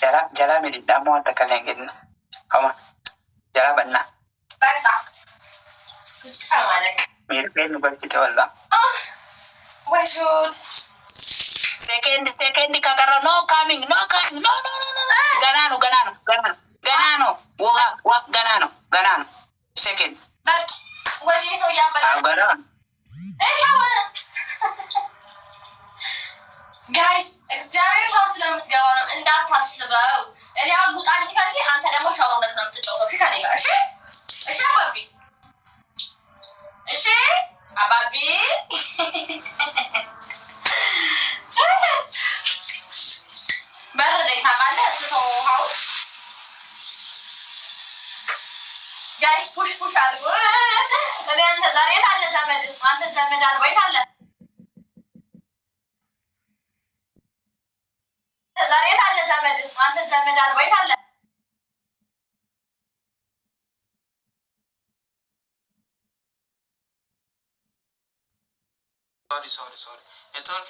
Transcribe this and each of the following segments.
jala medi damo anta kalengin kama jala banna basta mir pen bakita wala why should second kakara no coming no ganano wa ganano second but what is so ya but ganano guys እግዚአብሔር ታውስ ለምትገባ ነው እንዳታስበው እኔ አሁን ጣልቲ ከዚህ አንተ ደግሞ ሻወር ነው የምትጫወተው እሺ ከኔ ጋር እሺ አባቢ በረደኝ ታውቃለህ እስተው ሃው guys push አድርጎ እኔ አንተ ዛሬ ታለ ዘመድ አልወይ ታለ ዛሬ ታለ ዘመድ አልወይ ታለ sorry network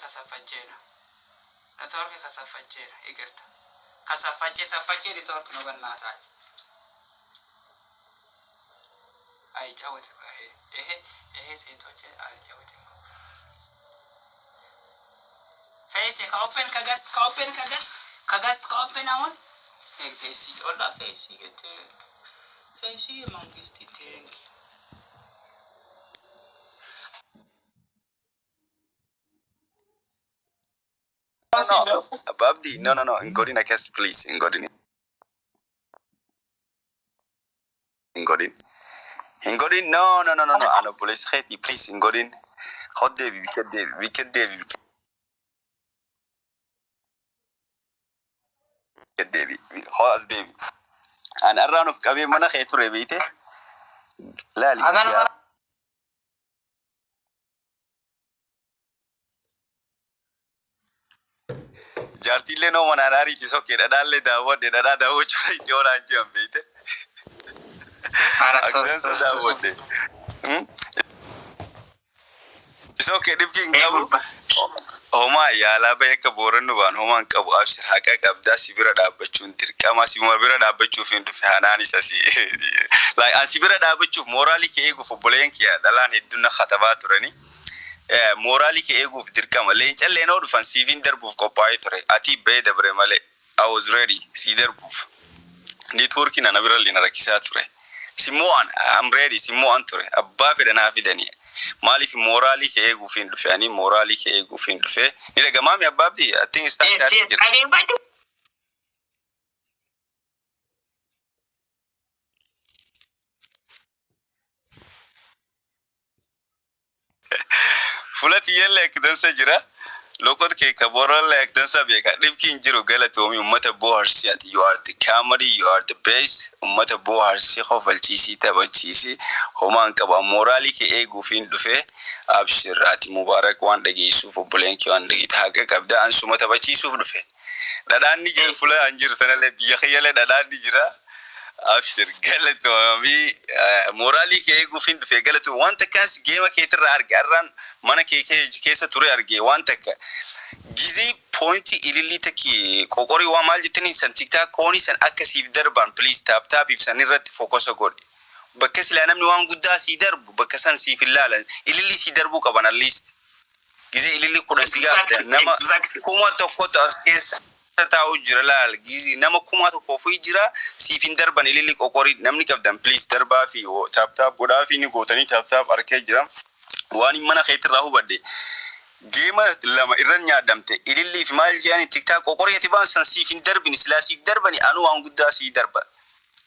kasaffache igerta kasaffache network no bannata ai chawete ehe setoche ai chawete face ka open on face ola face get face mangisti tengi no. Babdi, no. Ingodin, I guess, please. Ingodin. No. Ano police hate, please. Ingodin. Hot day, wicked day. Hot day. And around of Kabi Mana hate to rebate. Lali. Jartile no mananari tisoke dadalle dawode dadada ochura idiora njambete akdansa dawode tisoke dibkin qabu homa yala ba yaka boranu ban homa qabu abshir haqa qabda sibira dabachun dirqama sibira dabachu findu fanani sasi like asibira dabachu morali ke ego fobolen ke dalan heduna khatabaturani morali ke ego dirqama lenchalle no dufan sivin darbuf qopaitore ati bede bremale I was ready sider buf networking na nabira lina rakisature simon I'm ready simon tore abba fede na fidani maliki morali ke ego fin dufe ani morali ke ego fin dufe ni daga mami ababdi I think start that fulati yelle ekdansa jira lokot ke kaborala ekdansa beka dibkin jiro galatomi ummata boharsiat you are the comedy you are the best ummata boharsi khofalchisi tabachisi homan kaba morali ke ego fin dufe abshirati mubarak wan dagi yusuf bulenki wan dagi taga kabda an sumata bachi yusuf dufe dadan ni jira fula anjir tanale biya khayale dadan ni jira abshir galato mi morali ke ego fin dufe galato wanta kas gema ke tirra argaran mana ke kesa ture arge wanta ka gizi point ilili taki kokori wa maljitini san tiktok koni san akasi darban please tap if sanirrat focus god bakas la namni wan gudda si darbu bakasan si filala ilili si darbu ka bana list gizi ilili kuda siga nama kuma to kota askes ta ujralal gizi nama kuma to kofu jira si fin darban ilili kokori namni kabdan please darba fi o tap goda fi ni gotani tap arke jira wani mana khaytrahu badde gema lama iranya damte ililli fi mal jani tiktok kokori yatiban san si fin darbin silasi darbani anu an gudda si darba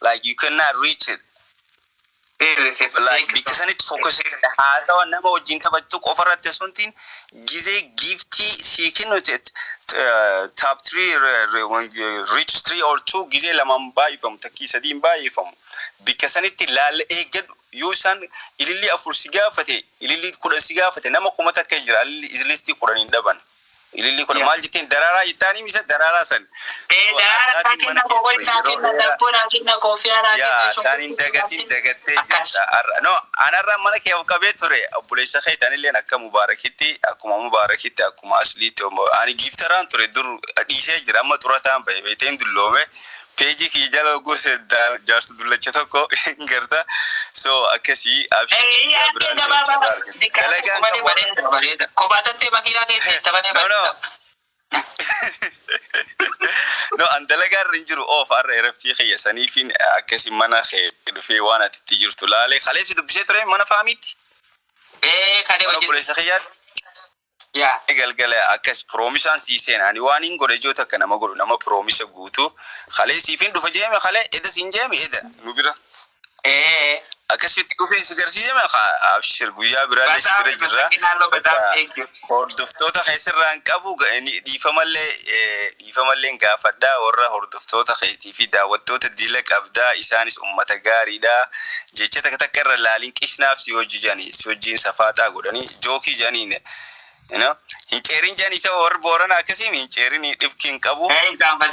like you cannot reach it like because I need to focus hada wa nama wajinta battu qofarat suntin gize gifti sikinotet top 3 when you reach 3 or 2 gize lama mbai from takisadi mbai from because I need to lal eged yusan ilili afur sigafate ilili kuda sigafate nama kumata kejra ilili izlisti kuda nindaban ililli kun maal jettiin daraaraa jettaanii misa daraaraa san daraaraa taatiin na kookoli taatiin na dabboo taatiin na koofiyaa taatiin yaa saanin dagattee jirta no anarraa mana kee qabee ture obboleessa keetan illee akka mubaarakitti akkuma asliitti ani giiftaraan ture dur dhiisee jira amma xurataan bahe beeteen dulloome peejii kii jala gosa jaarsu dullacha tokko garta so akkasii kophaatatti makiinaa keessatti taphatee bareeda. No andalagaa irra hin jiru har'a rafii kiyya saniifin akkasi mana kee dhufee waan atitti jirtu laalee kaleessi dubbisee ture mana faamiitti. Kadee hojii. Obboleessa kiyyaadha. Yaa. Galgala akkas piroomisaan siiseen ani waan hin godhe joota akka nama godhu nama piroomisa guutuu kaleessiifin dhufa jeeme kalee eda siin jeeme eda nu bira. Akkasitti dhufee si garsiisame abshir guyyaa biraallee si bira jirra. Hordoftoota keessirraan qabu dhiifamallee gaafadhaa warra hordoftoota keetii fi daawwattoota dila qabdaa isaanis ummata gaariidha. Jecha takka irra laaliin qishnaaf si wajjiin safaataa godhanii jookii janiin. Hin ceerin janii isa warra boorana akkasiin hin ceerin dhibkiin qabu.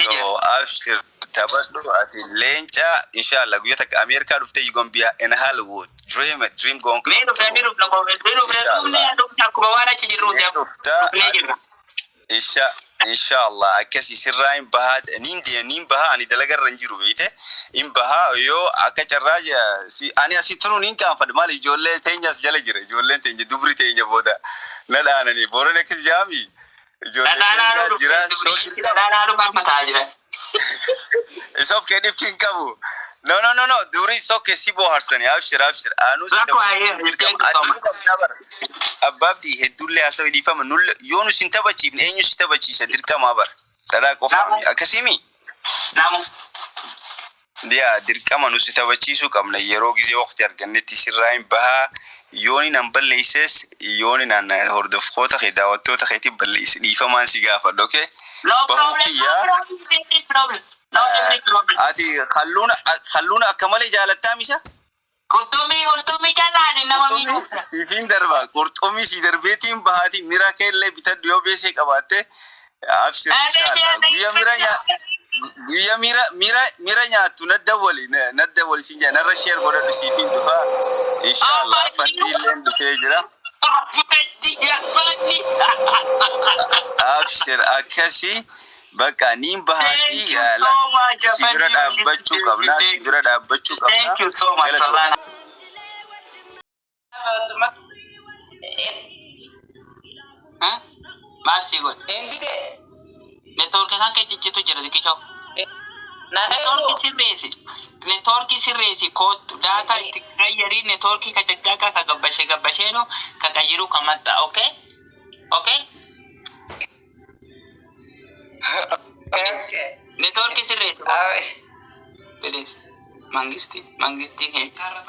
So abshir. Tabadhu ati leenca inshallah guyyaa takka Ameerikaa dhuftee yugon biya in Hollywood dream gon me akkuma waan achi jirru inshallah akkasi sirraan bahaa nin bahaa ani dalagarra jiru beete in bahaa yoo akka carraaja si ani asitunu nin kaanfad mal ijoollee teenyas jala jira ijoolleen teenya dubri teenya booda nadhaanani boorana kis jaami ijoollee jira jira Isop kedif king kabu. No. Duri sok kesibo harsani. Abshir. Anu Ababdi hedulle asawi difama nulle yonu sintabachi enyu sintabachi sadirka mabar. Dada kofa akasimi. Namu. Dia dirqama nu sintabachiisu qabna yeroo gisee waqti argannetti sirraan baha yooni nan balleesses yooni nan hordoftoota kee daawwattoota keetii balleessi dhiifamaan si gaafadha okay. No problem. Ati khalluuna akka malee jaalattaa misa? Qurxummii jalaan nama miidhu. Siifin darba qurxummii si darbeetiin bahaatiin miraa keellee bitadhu yoo beesee qabaatte abshir guyyaa mira nyaattu nadda wali sin jaa narra sheer godhadhu siifin dhufaa inshallah faddiilleen dhufee jira. Abshir akkasii bakka niin bahaatii sibira dhaabbachuu qabna. Thank you so much Solana. Maal si godhe? Network isaan kee ciccitu jira dikichoo. Network sirreesi kootu data itti qayyarii network kacaccaaqa ka gabbashee no ka qayyiru kamatta okay? Network sirreesi. Please. Mangisti he. Kara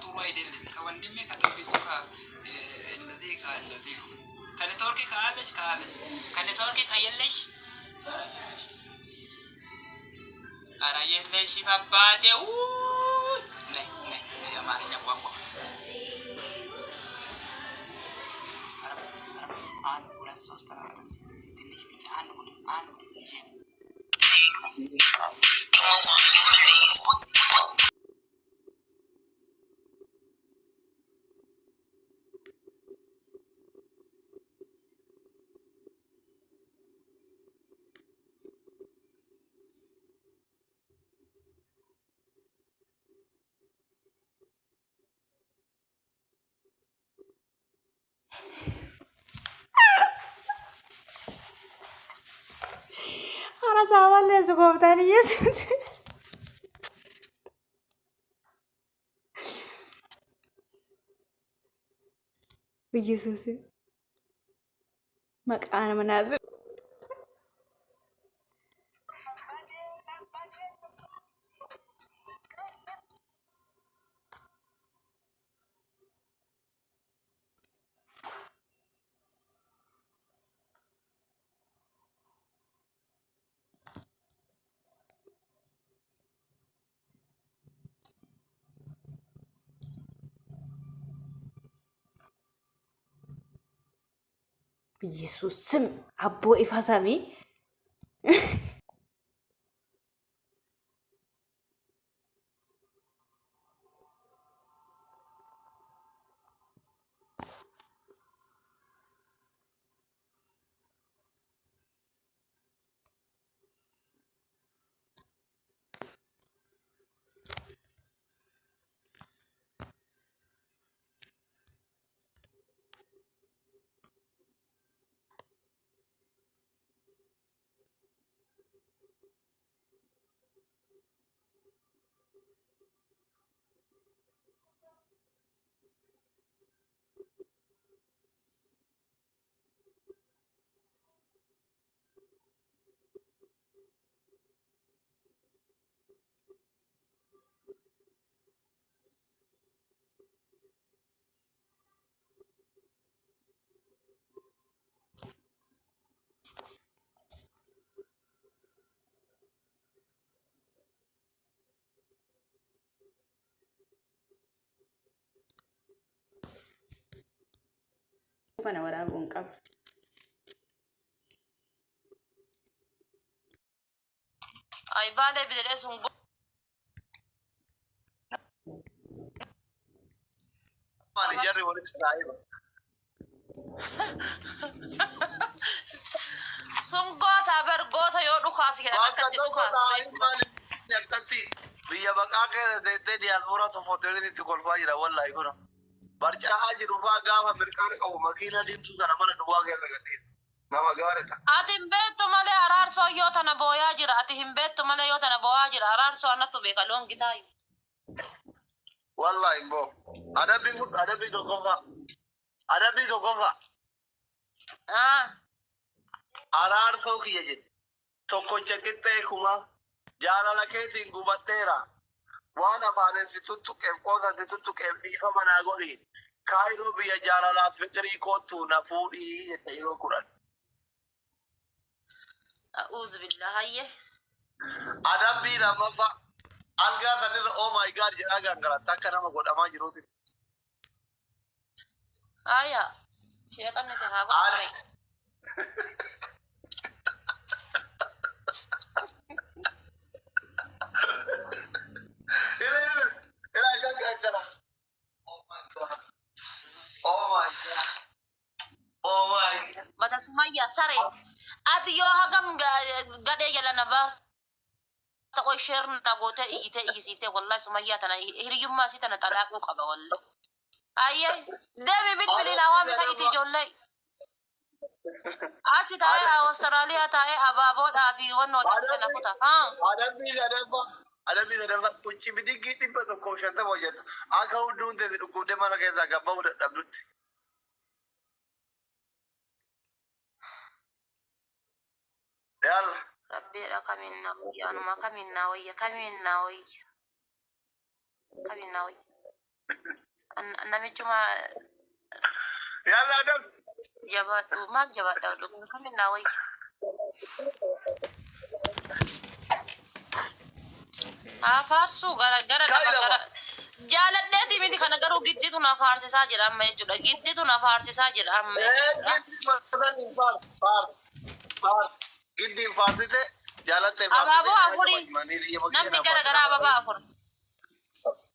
tuwa idelle kawandime katabiku ka الذي كان تركي كالش كان تركي كيلش أرا يلش فبادي نه يا ماري جابوا أنا ولا صوت ترى تنيش بيت أنا Ahora chaval de su comentario. Jesús. Macana manado. بيسوس سم عبو إفهسامي أنا وراه بنقب أي بالي بدرسهم ماني جري ونستعيبه سمقوتا برقوتا يو دخاسي كده نكتي دخاسي نكتي بيا بقى كده تدي الفورة تفوتيني تقول فاجرة والله يكون برجع أجي رفاق قام مركان أو ماكينة دين تزنا من دواء كذا كتير نما قارتا أتم بيت مالي أرارسو يوتنا بوياجر أتهم بيت مالي يوتنا بوياجر أرارسو أنا تبيكالون كتاي والله يبو أنا بيدو كفا أرار سو كي يجد توكو چكتے كما جالا لكيتين قبطيرا وانا بانن ستوتو كيف قوضا ستوتو كيف نيفا مناغوري كايرو بيا جالا لا فكري كوتو نفوري يتيرو قرآن أعوذ بالله هاي أنا بيرا مفا ألغا تنير أو ماي غاد جراغا نغرا تاكا نما قد أما جروتي آيا شيطان نتهاقو bata sumaya sare ati yo hagam gade yala na bas ta ko share na gote ite isite wallahi sumaya tana hiriyum ma sitana talaqo qaba wallahi ayya debe bit bilina wa mi kayiti jollay achi tae australia tae ababo da fi wonno na kuta ada bi da kunci bidigi tibba to ko shanta wajat aka udun de ku de mana ke daga bawu da dablut yalla rabbi rakamina ya no makamina waya kamina waya nami cuma yalla adam jabat mag jabat da kamina waya farsu gara jaaladheeti miti kana garuu gidditu na faarsisaa jira amma jechuudha gidditu na faarsisaa jira amma giddiin faarsite jaalatte abaaboo afurii namni gara garaa ababaa afur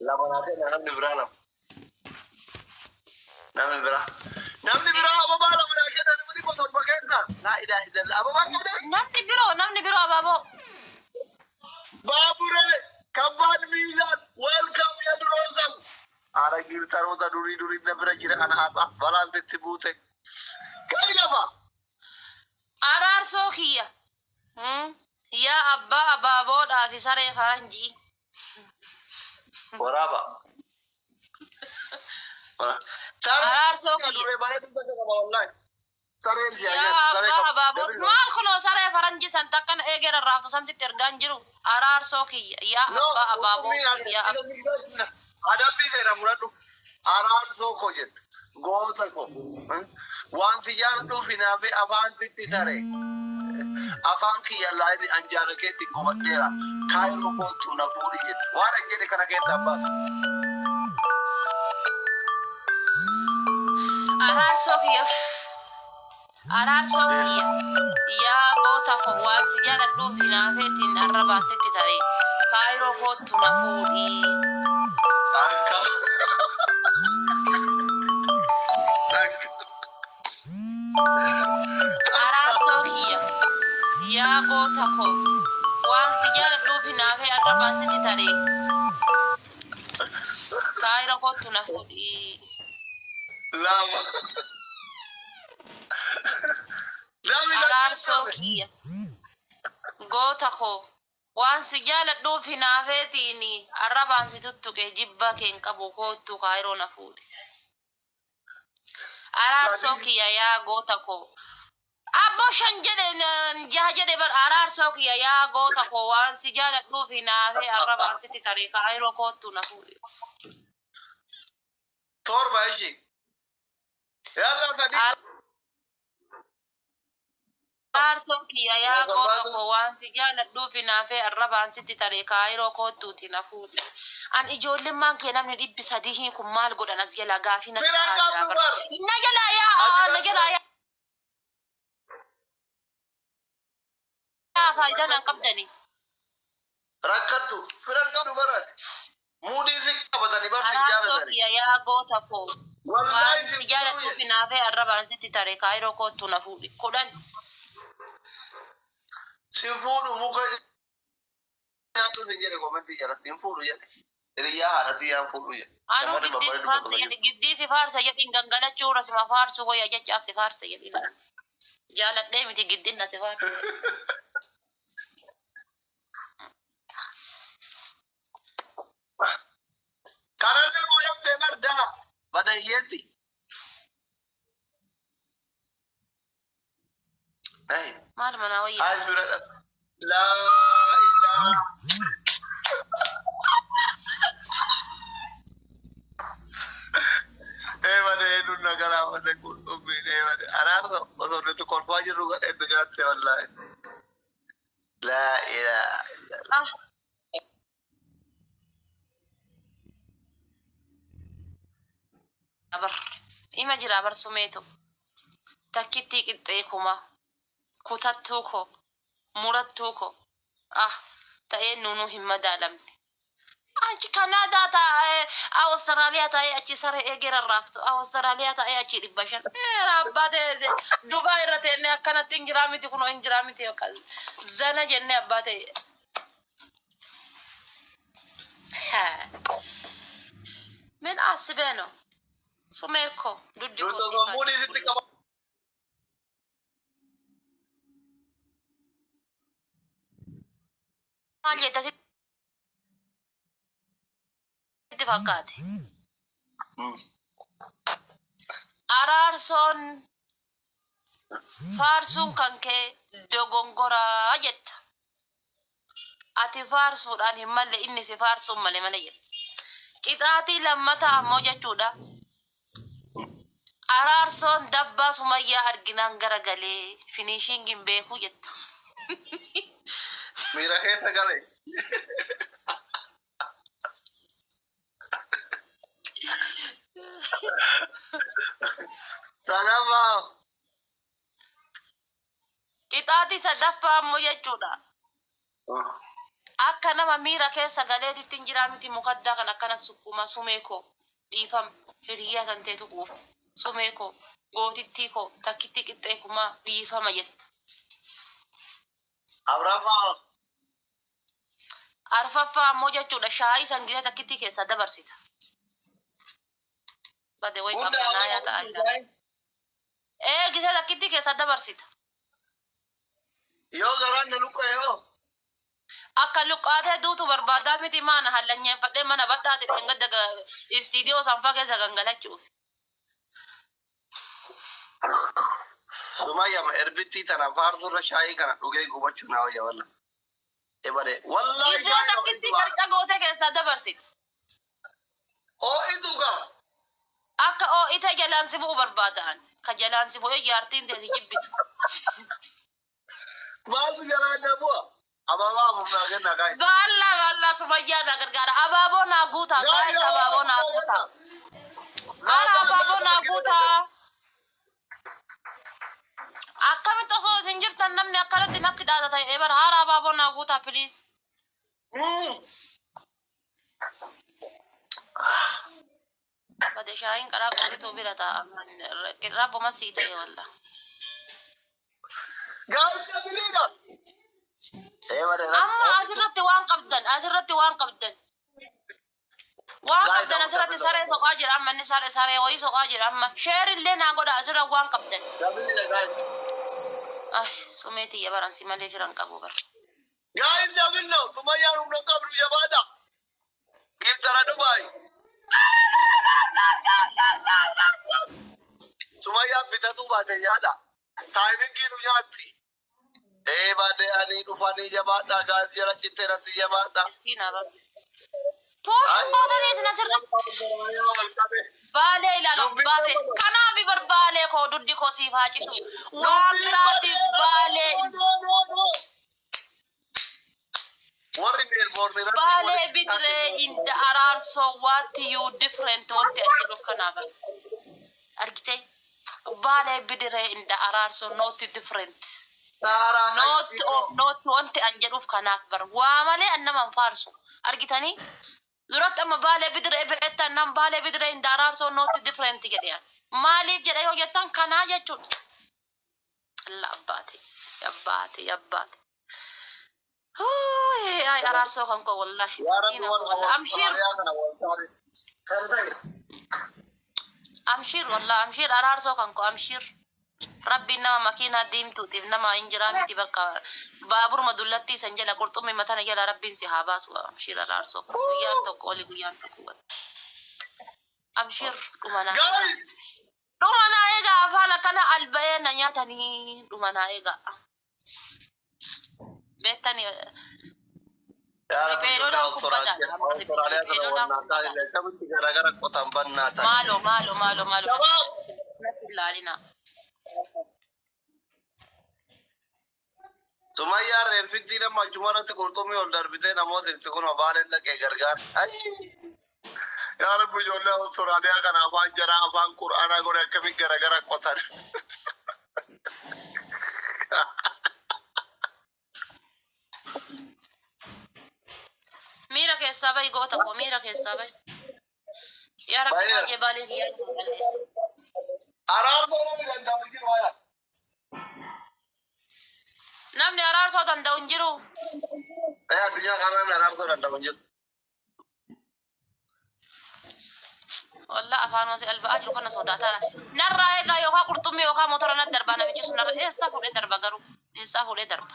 lamanaatee namni biraa ababaa lamanaa kenna namni bosorba kenna laa ilaaha illallah ababaa qabda namni biroo abaaboo baabure kabban miilan welcome ya durosam ara girtaroota durii nabira jira ana aba balantetti buute kai lafa araarsoo kiyya yaa abbaa abaaboodhaa fi saree faranjii waraaba araarsoo kiyya duree bareedu takka qaba wallahi sareen yaa abbaa abaaboo maal kunoo saree faranjii san takkan eegera raaftu san sitti ergaan jiru araarsoo kiyya yaa abbaa abaaboo yaa adabbii seera muradu araarsoo ko jedhu goota ko wanti jaalatuu fi naafi afaantitti sare afaan kiyya laayidi anjaala keetti gobadheera kaayiroo kootu na fuudhi jedhu waan jedhe kana keessa abbaa araarsoo kiyya Araarso kiyya. Yaa goota koo waan si jaaladhuuf hinaafeetiin arrabaan sitti taree. Kaayiroo kootu na fuudhii. Akka. Araarso kiyya. Yaa goota koo waan si jaaladhuuf hinaafee arrabaan sitti taree. Kaayiroo kootu na fuudhii. Lama. Araarso kiyya. Goota koo waan si jaaladhuuf hinaafeetiin arrabaan si tuttuqe jibba keen qabu kootu kaayiroo na fuudhe. Araarso kiyya yaa goota koo. Abbo shan jedhe jaha jedhe bar araarso kiyya yaa goota koo waan si jaaladhuuf hinaafee arrabaan sitti taree kaayiroo kootu na fuudhe. Torba ishi. Yalla sadi. Araarso kiyya yaa goota koo waan si jaaladhuuf hinaafee arrabaan sitti taree kaayiroo kootuuti na fuudhe. An ijoollimmaan kee namni 300 kun maal godhan as jala gaafii na jala yaa faayidaan an qabdani. Rakkattu firan qabdu barat. Muudii si qabatanii bar si Araarso jaalatani. kiyya yaa goota koo Wallahi waan si si jaaladhuuf hinaafee arrabaan sitti taree kaayiroo kootu na fuudhe. 10 si fuudhu muka nyaatu si jedhe komantii jala si fuudhu jedhe. Hiriyaa haadhatii yaa fuudhu jedhe. Anu giddii si faarsa jedhin gangalachuu irra sima faarsu koya jechaaf si faarsa jedhin. Jaaladhee miti giddin na si faarsa. Kanallee mooyaftee bardaa badayyeetti. Maal manaa wayyaa? Ay fira dhab. Laa ilaa. Bade hedduun nagaraa bade qurxummiin bade araarsa osoo nuti kolfaa jirru gadheetu nyaatte wallaahi. Laa ilaa. Abar ima jira bar sumeetu takkitti qixxee kuma kutattuu ko murattuu ko ta'ee nunu hin madaalamne. Achi Kanaadaa taa'ee Awustiraaliyaa taa'ee achi saree eegera raaftu Awustiraaliyaa taa'ee achi 500 abbaa ta'e Dubaay irra teennee akkanatti hin jiraa miti kunoo hin jiraa miti yookaan zana jennee abbaa ta'e. Min asibeno sumeeko duddi Nuti muudii sitti qaba. maal jetta sitti fakkaate. Araarsoon faarsuun kan kee dogongoraa jetta. Ati faarsuudhaan hin malle inni si faarsuun malee malee jetta. Qixaatii lammata ammoo jechuudha. Araarsoon dabbaa Sumayyaa arginaan garagalee finishiingin beekuu jetta. Miira keessa galee. Sanaafaa. Qixaatii sadaffaa ammoo jechuudha. Akka nama miira keessa galeetitti hin jiraa miti mukaddaa kan akkana sukkuma sumeekoo dhiifam hiriyyaa kan teetu quuf sumeekoo gootittii koo takkitti qixxee kumaa dhiifama jetta. Abrafaa. Arfaffaa ammoo jechuudha shaayii sangisee takkitti keessa dabarsita. Bade way qabdanaa yaa ta'a. Gisee takkitti keessa dabarsita. Yoo garaan na luqqa'e yoo. Akka luqqaatee duutu barbaadaa miti maana hallanyeffadhee mana badhaate kan gadda istiidiyoo sanfaa keessa gangalachuuf. Sumayyama erbittii tana faarsurra shaayii kana dhugee gubachuu naa wayya walla. Ebade wallahi Gisee takkitti garca gootee keessa dabarsita. Oo'itu gaa. Akka oo'ite jalaan si bu'u barbaadan. Ka jalaan si bu'ee jaartiin teessi jibbitu. Maaltu jalaan na bu'a? Ababaa murnaa kenna kaa'e. Galla Sumayyaa na gargaara. Abaaboo naa guutaa. Gaa'is abaaboo naa guutaa. Ara abaaboo naa guutaa. namni akkanatti natti dhaata ta'e ebar haaraa baaboo naa guutaa please. Bade shaayin qaraa qullituu bira ta'a. Rabbo masii ta'e walla. Gaariidha biliidha. Amma asirratti waan qabdan waan qabdan asirratti saree soqaa jira amma inni saree wayii soqaa jira amma sheer illee naa godha asirra waan qabdan. Sumeetii yabaran si malee firan qabu bar. Gaariidha billo Sumayyaan humna qabdu jabaadha. Giftara Dubaay. Sumayyaan bitatu baate yaada. Taayimingi nu nyaatti. Baade ani dhufanii jabaadha gaas jala cittee nasi jabaadha. Miskiina rabbi. Poospootanii isin asirratti. Baalee ilaalu baate kanaaf barbaalee koo duddi koo siif haa citu. Waan biraatiif baalee. Baalee bidree inda araarsoo what you different wanti ajiruuf kanaaf. Argite? Baalee bidree inda araarsoo not different. Not wanti anjedhuuf kanaaf bar. Waa malee annaman faarsu. Argitanii? Duratti amma baalee bidree bireettan nam baalee bidree inda araarsoo not different jedheen. Maaliif jedha yoo jettan kanaa jechuudha. Allah abbaate. Ay araarsoo kan koo wallahi. Amshir wallahi amshir araarsoo kan koo amshir. Rabbi nama makiina diimtuutiif nama injiraa miti bakka baaburuma dullattii san jala qurxummii matana jala rabbiin si haa baasu amshir araarsoo guyyaan tokko oli guyyaan tokko amshir dhumanaa eegaa afaan akkana alba'ee na nyaatanii dhumanaa eegaa beektanii ripeeroodhaan kubbatan maalo ilaalina. Sumayyaan reeffitti nama achumarratti qurxummii ol darbitee namoota ibsi kun obaaleen dhaqee gargaara. Yaa Rabbi ijoollee Awustiraaliyaa kana afaan jaraa afaan Qur'aanaa godhe akkamiin garagara qotan. Miira keessaa bahi goota koo miira keessaa bahi. Yaa Rabbi baay'ee baalee fi yaaduu balleessa. Araarsoo namni danda'u hin jiru yaa. Namni araarsoo danda'u hin jiru. Addunyaa kana namni araarsoo danda'u hin jiru. Wallah afaan wasii alba'aa jiru kana sodaataa. Narraa eegaa yookaan qurxummii yookaan motora natti darbaa namichi sun narra eessaa fuudhee darba garuu eessaa fuudhee darba.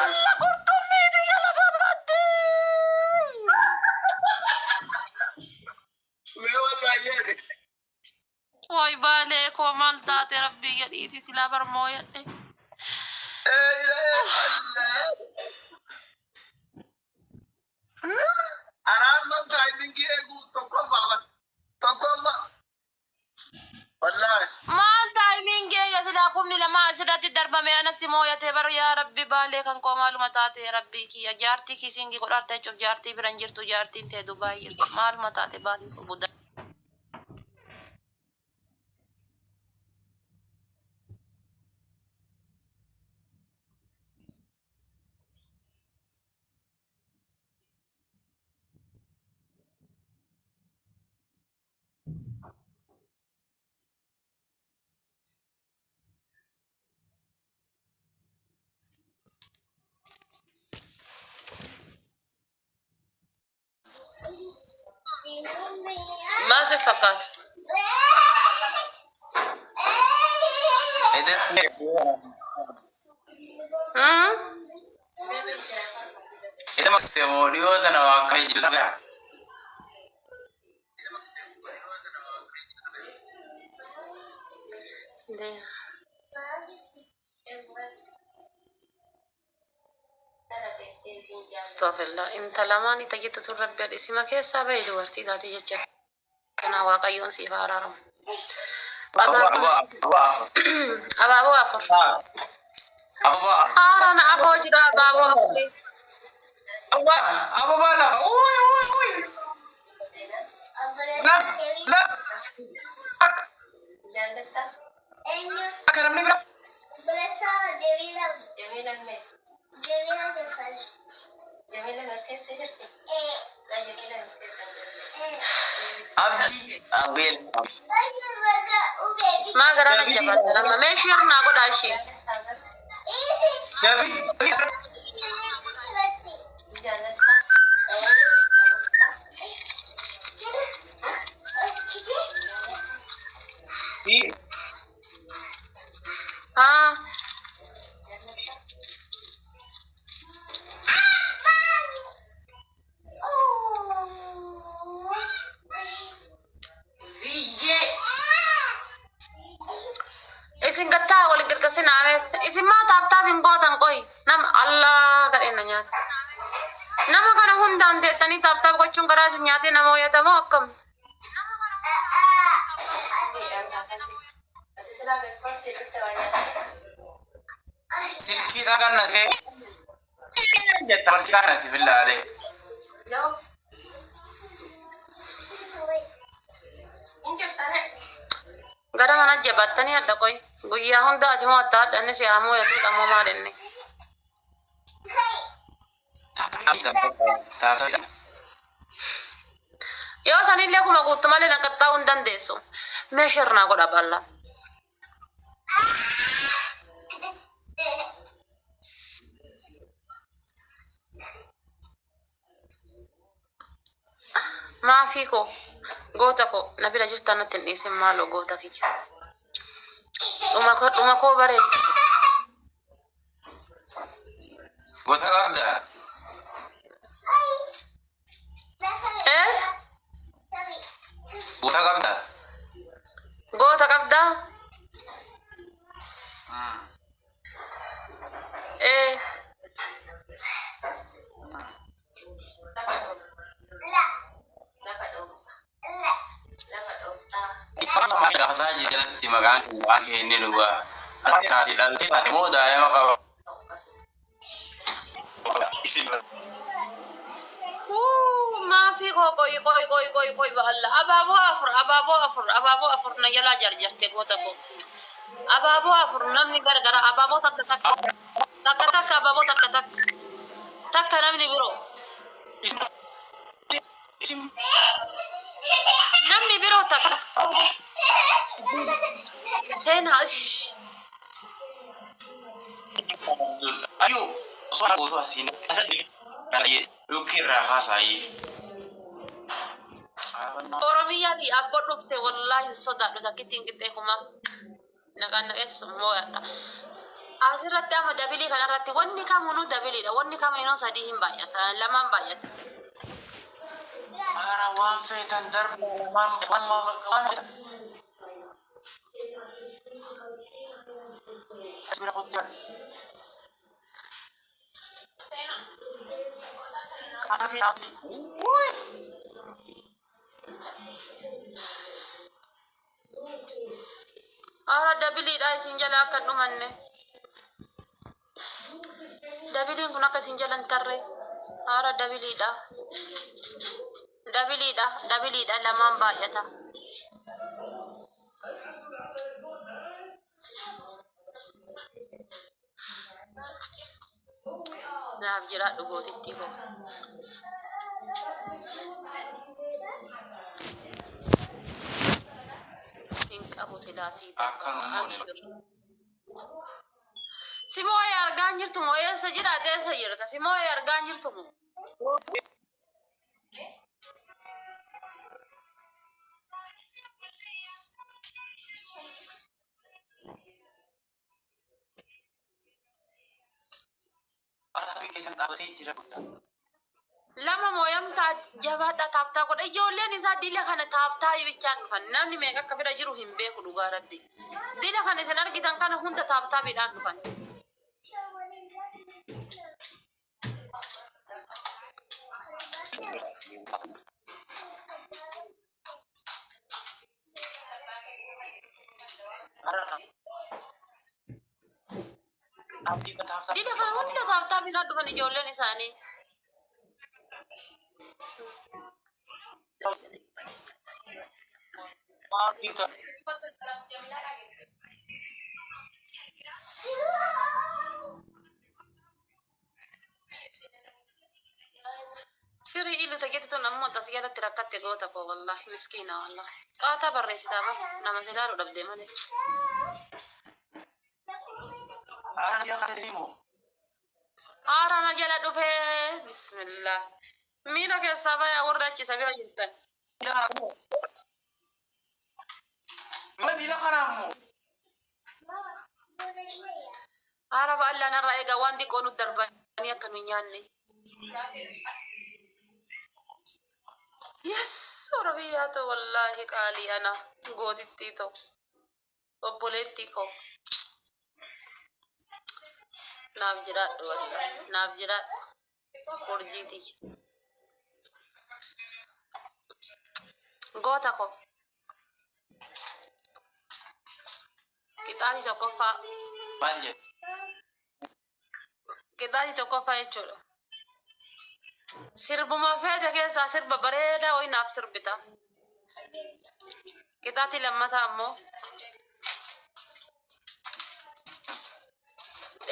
Allah qurxummii biyya lafa batte. Way baalee koo maal taate rabbii jedhiiti silaa barmoo jedhe. Araarsoo taayimingi eeguu tokkoffaa. Wallaahi. Maal taayimingi eega silaa kumni lama asirratti darbame anasi mooyatee baru yaa rabbi baalee kan koo maaluma taate rabbii kiyya jaartii kiisingi godharte jechuuf jaartii biran jirtu jaartiin ta'e Dubaayyi maaluma taate baalee buda. Maasif fakkaata. Ita maksudnya dan awak kayak juga. Astaghfirullah. Inta lamaanii tajitu tun rabbi adhisima keessaa bahe dubartii taate jecha kana waaqayyoon siif araaramu. Abaaboo afur. Haaraan aboo jira abaaboo afur. Ababa lah. Uy. Abdi Abel. ما قرأنا جبت لما ما شيرنا قد عشي Tapi ها isin gatta wal girgasin ame isin ma tapta bin gotan koy nam Allah kadena nyat nama kana hundan de tani tapta gochun garas nyate namo yata mo akkam silki akan nasi. Jatah masih kan nasi billah deh. gara mana jabatani adda koy guyya hunda ajmo ta danne si amo yatu damo ma denne yo sanille kuma gutmale nakatta hundan deso me shirna goda balla ma fiko gota ko nabila jirta natin isim malo gota kike uma ko bare Gota kabda. eh Gota kabda. gota kabda eh Ipan nama dah saja jalan di makan akhir ini dua. Nanti nanti muda ya maka. ما في كوي كوي كوي كوي كوي بالله أبابو أفر نجلا جرجر تقوتكو أبابو أفر نمني غرغرة أبابو تك تك تك تك أبابو تك تك تك نمني برو نمني برو تك هنا إيش Ayo, soal gua sini. Kali ukir rahasai. Oromia di abbo dhufte wallahi sodaadhu takkitiin qixxeekuma nagaan naqeessu immoo asirratti amma dabilii kanarratti wanni kamunuu dabiliidha wanni kaminuu sadii hin baay'ata lamaan baay'ata Ara waan feetan darba lamaan waan asbira qottan. Abi. ara dabiliidha isin jala akka hin dhumanne dabiliin kun akka isin jala hin tarre ara dabiliidha lamaan baay'ata naaf jiraadhu gootittii koo Abu Silasi. Akan umur. Simo ya arganjir tumo ya sajira ada sajira simo ya arganjir tumo. Tapi kesan aku sih tidak betul. Lama moyam ta jabata tafta ko de jolle ni sa dile kana tafta ibichan fan namni mega kabira jiru himbe ku dugaraddi dile kana senar gitan kana hunta tafta bidan fan dile kana hunta tafta bidan fan jolle ni sani Kita فري إلو تجد نمو تسجيل تركت جوتك والله مسكينة والله قاطع بريس تابا نما تدارو دبدي مالي أنا يا قديمو أنا جل دفع بسم الله مينا كسبا يا ورد سبيرا جدا ما دي لك أنا مو أنا بقول أنا رأي جوان دي كونوا دربانية كمينياني يس ربيعته والله قالي أنا قودتي تو وبولتي كو نافجرات والله نافجرات ورجيتي قوتا كو كتاري تو كوفا بانجي كتاري تو كوفا يجولو سرب ما فايدة كيسا سرب بريدة ويناف سربتا كتاتي لما تامو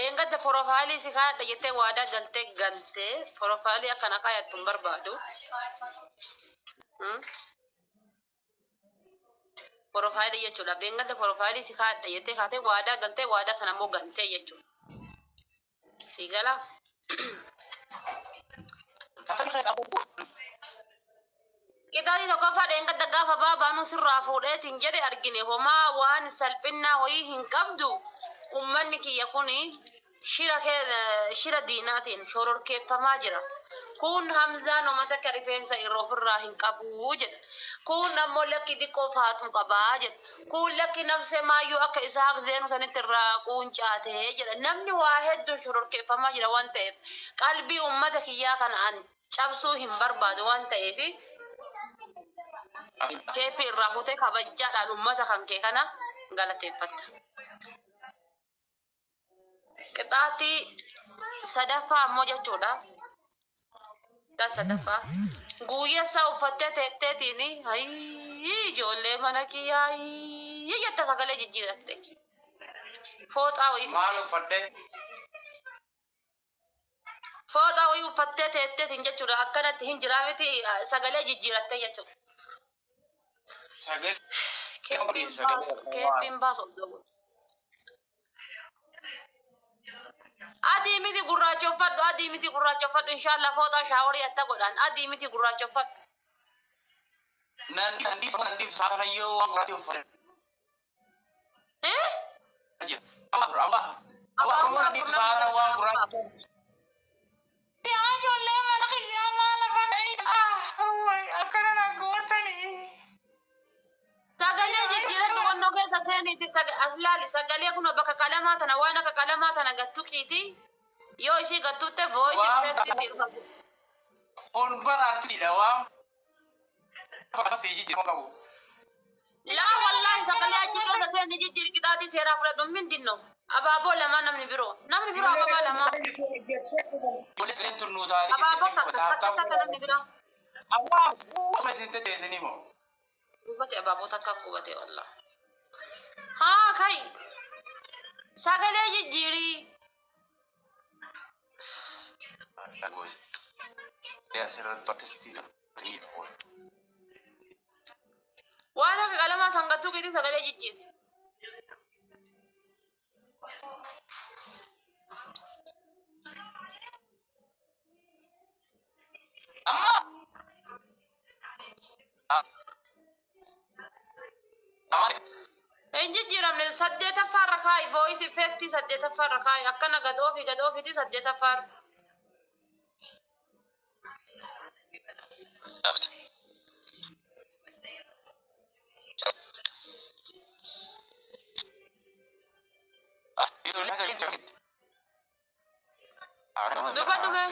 Enggak ada profile sih kak, ada jete wadah gante profile akan kayak tumbar badu, profile ya culah, enggak ada profile sih kak, ada jete kate wadah sana mau gante ya culah, segala, kita itu kafa enggak ada kafa banu sirafu deh tinggal argine, homa wan salpinna woi hingkabdu. Ummanni kiyya kuni shira diinaatiin shororkeeffamaa jira. Kun Hamzaan uummata akka rifeensa irra ofirraa hin qabu jedha. Kun ammoo lakki xiqqoo faatu qabaa jedha. Kun lakki nafse maayyuu akka isaa zeenu sanitti irraa quuncaatee jedha. Namni waa hedduu shororkeeffamaa jira waan ta'eef qalbii uummata kiyyaa kanaan cabsuu hin barbaadu waan ta'eef keepi irraa kutee kabajjaadhaan uummata kan kee kana galateeffatta. Kitaati sadaffaa ammoo jechuudha. Taa sadaffaa guyyaa isaa uffattee teetteetiini ijoollee mana kiyyaa jette sagalee jijjiiratte. Fooxaa wayii uffattee teetteetiin jechuudha. Akkanatti hin jiraamiti sagalee jijjiiratte jechuudha. Keeppiin baasu obdoo. Adi miti gurraachofadhu inshallah fooxaa shaaworii atta godhan adi miti gurraachofadhu. Nanti sana yo ngati ufare. Apa nanti sana wa gurracho. Ya yo le mana ke ya mala bana wai akana gotani. Sagalee jijjiiratu wannoo keessa seeniiti aslaali sagalee kun bakka qalamaa tana waan akka qalamaa tana gattuqiiti yoo ishii gattuutte voice on barati dawa pasti jijjiirama qabu. Laa wallahi sagalee achi keessa seeni jijjiir qixaatii seeraa fudhadhu min dinno abaaboo lamaa namni biroo abaabaa lamaa abaaboo takka namni biraa Kubate abaaboo takka kubate wallah. Haa kai sagalee jijjiirii. Waan akka qalamaa sangattuu qixi sagalee jijjiirti. Injijjiiramne saddeetaffaa irra kaa'i voice effect saddeetaffaa irra kaa'i akkana gadoofi saddeetaffaa irra. Dubbadhume.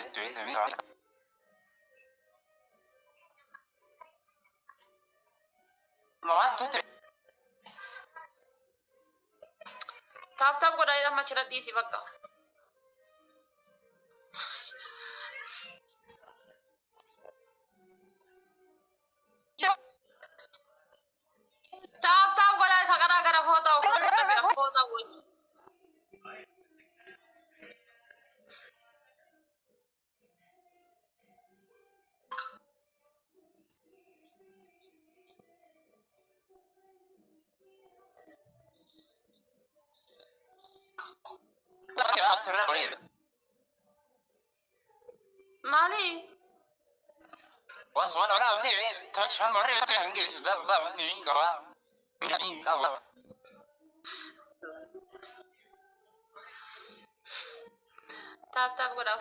Taap godhaa jedhama achirra dhiisi bakka. Taap godhaa ka gara fooxaa wayii. مالي تاب تاب ولا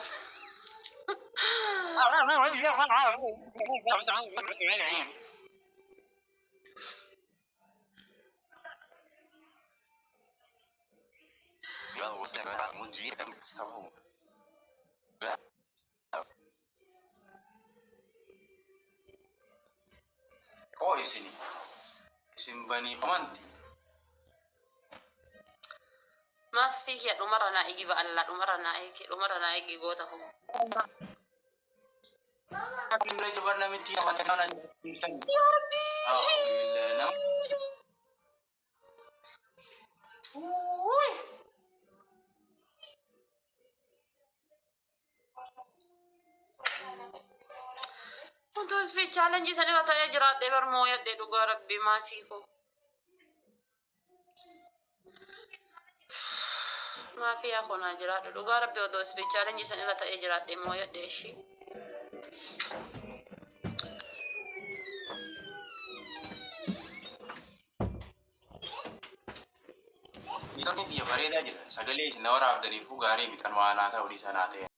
ماس فيك يا عمر انا اجي بقى لا عمر انا اجي جوته يا ربي انتوا في تشالنج سنه لا تجرا دبر مو يدي دوغا ربي ما فيكم ما في اخونا جرا دوغا ربي ودوس في تشالنج سنه لا تجرا دي مو يدي شي Itu dia bareeda jira sagalee isin waraabdaniifuu gaarii miti kan waanaa ta'uu dhiisanaa ta'e.